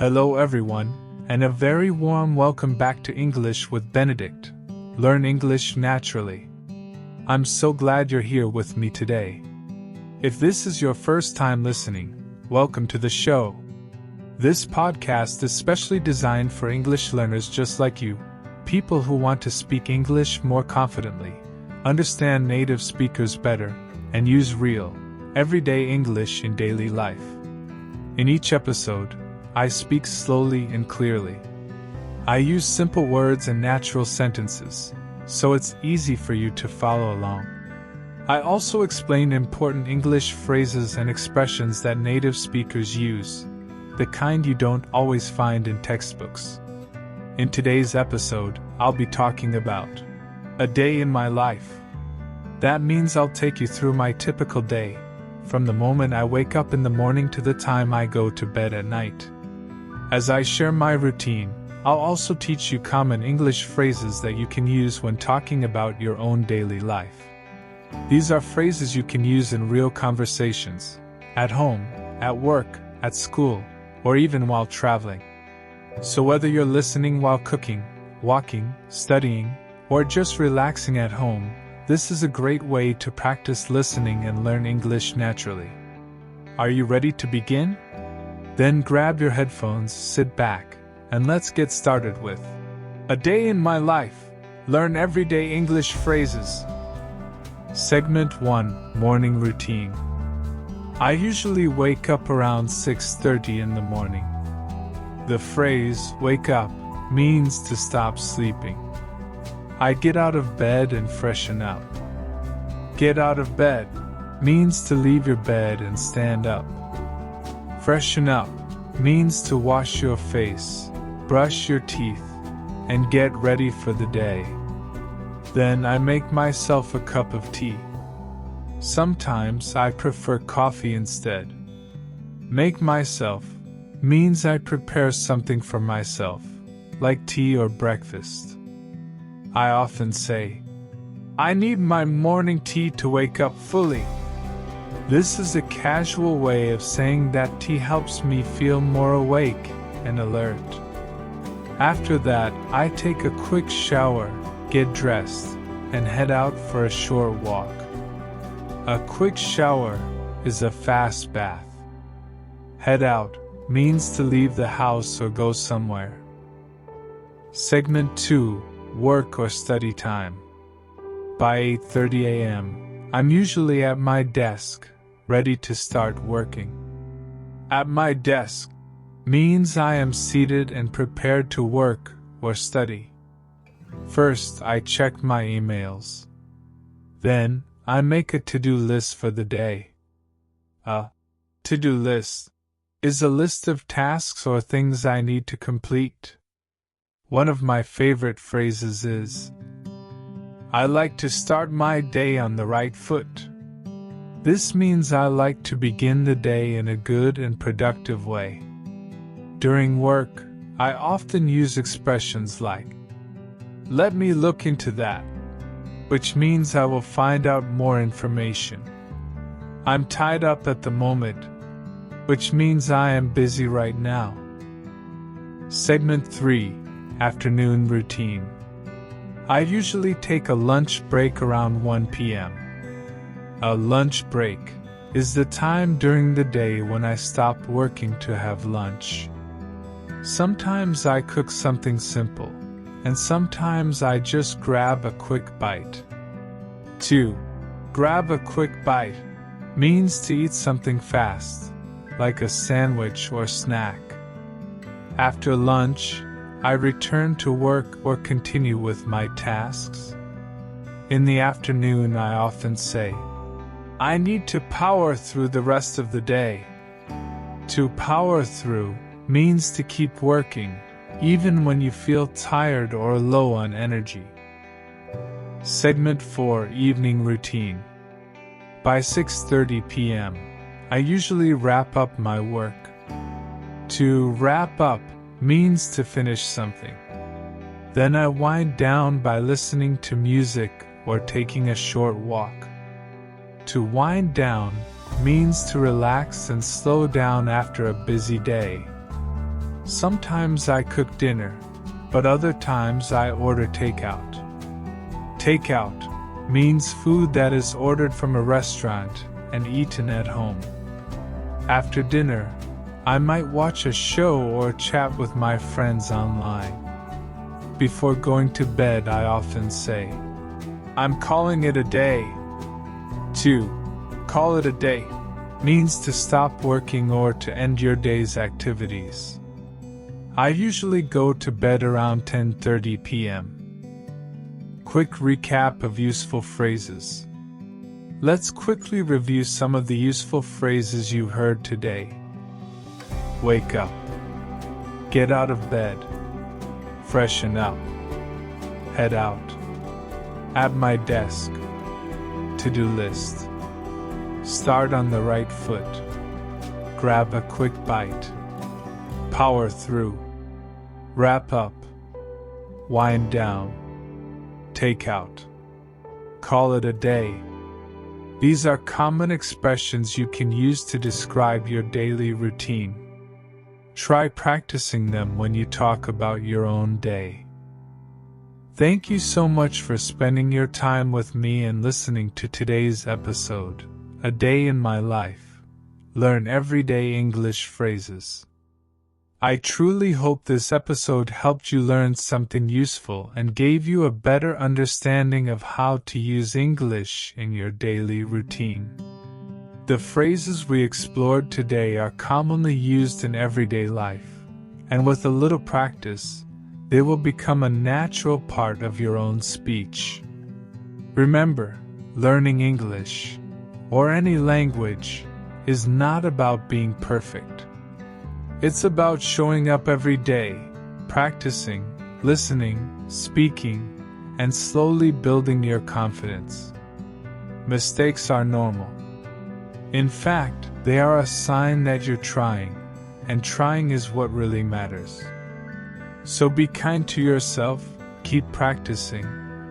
Hello everyone, and a very warm welcome back to English with Benedict. Learn English naturally. I'm so glad you're here with me today. If this is your first time listening, welcome to the show. This podcast is specially designed for English learners just like you, people who want to speak English more confidently, understand native speakers better, and use real, everyday English in daily life. In each episode, I speak slowly and clearly. I use simple words and natural sentences, so it's easy for you to follow along. I also explain important English phrases and expressions that native speakers use, the kind you don't always find in textbooks. In today's episode, I'll be talking about a day in my life. That means I'll take you through my typical day, from the moment I wake up in the morning to the time I go to bed at night. As I share my routine, I'll also teach you common English phrases that you can use when talking about your own daily life. These are phrases you can use in real conversations, at home, at work, at school, or even while traveling. So whether you're listening while cooking, walking, studying, or just relaxing at home, this is a great way to practice listening and learn English naturally. Are you ready to begin? Then grab your headphones, sit back, and let's get started with A Day in My Life. Learn everyday English phrases. Segment 1, Morning Routine. I usually wake up around 6:30 in the morning. The phrase, wake up, means to stop sleeping. I get out of bed and freshen up. Get out of bed means to leave your bed and stand up. Freshen up means to wash your face, brush your teeth, and get ready for the day. Then I make myself a cup of tea. Sometimes I prefer coffee instead. Make myself means I prepare something for myself, like tea or breakfast. I often say, I need my morning tea to wake up fully. This is a casual way of saying that tea helps me feel more awake and alert. After that, I take a quick shower, get dressed, and head out for a short walk. A quick shower is a fast bath. Head out means to leave the house or go somewhere. Segment 2, Work or Study Time. By 8:30 a.m., I'm usually at my desk, ready to start working. At my desk means I am seated and prepared to work or study. First, I check my emails. Then, I make a to-do list for the day. A to-do list is a list of tasks or things I need to complete. One of my favorite phrases is, I like to start my day on the right foot. This means I like to begin the day in a good and productive way. During work, I often use expressions like, let me look into that, which means I will find out more information. I'm tied up at the moment, which means I am busy right now. Segment 3, Afternoon Routine. I usually take a lunch break around 1 p.m. A lunch break is the time during the day when I stop working to have lunch. Sometimes I cook something simple, and sometimes I just grab a quick bite. 2. Grab a quick bite means to eat something fast, like a sandwich or snack. After lunch, I return to work or continue with my tasks. In the afternoon, I often say, I need to power through the rest of the day. To power through means to keep working, even when you feel tired or low on energy. Segment 4, Evening Routine. By 6:30 p.m., I usually wrap up my work. To wrap up means to finish something. Then I wind down by listening to music or taking a short walk. To wind down means to relax and slow down after a busy day. Sometimes I cook dinner, but other times I order takeout. Takeout means food that is ordered from a restaurant and eaten at home. After dinner, I might watch a show or chat with my friends online. Before going to bed, I often say, "I'm calling it a day." To call it a day means to stop working or to end your day's activities. I usually go to bed around 10:30 p.m. Quick recap of useful phrases. Let's quickly review some of the useful phrases you heard today. Wake up. Get out of bed. Freshen up. Head out. At my desk. To-do list. Start on the right foot. Grab a quick bite. Power through. Wrap up. Wind down. Take out. Call it a day. These are common expressions you can use to describe your daily routine. Try practicing them when you talk about your own day. Thank you so much for spending your time with me and listening to today's episode, A Day in My Life. Learn everyday English phrases. I truly hope this episode helped you learn something useful and gave you a better understanding of how to use English in your daily routine. The phrases we explored today are commonly used in everyday life, and with a little practice, they will become a natural part of your own speech. Remember, learning English, or any language, is not about being perfect. It's about showing up every day, practicing, listening, speaking, and slowly building your confidence. Mistakes are normal. In fact, they are a sign that you're trying, and trying is what really matters. So be kind to yourself, keep practicing,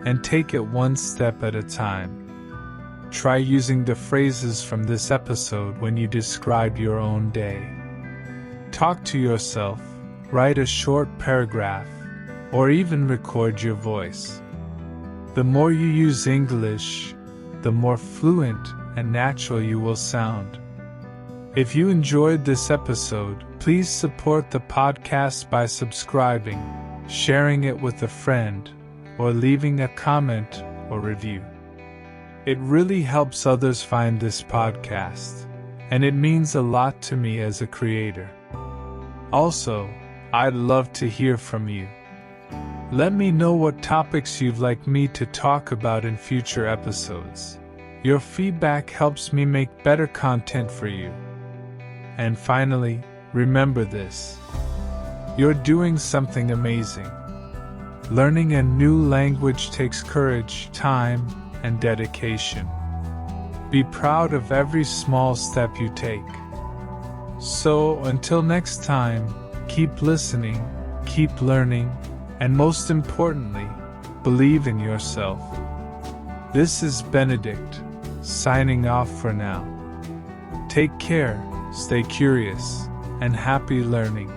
and take it one step at a time. Try using the phrases from this episode when you describe your own day. Talk to yourself, write a short paragraph, or even record your voice. The more you use English, the more fluent and natural you will sound. If you enjoyed this episode, please support the podcast by subscribing, sharing it with a friend, or leaving a comment or review. It really helps others find this podcast, and it means a lot to me as a creator. Also, I'd love to hear from you. Let me know what topics you'd like me to talk about in future episodes. Your feedback helps me make better content for you. And finally, remember this. You're doing something amazing. Learning a new language takes courage, time, and dedication. Be proud of every small step you take. So, until next time, keep listening, keep learning, and most importantly, believe in yourself. This is Benedict, signing off for now. Take care, stay curious, and happy learning.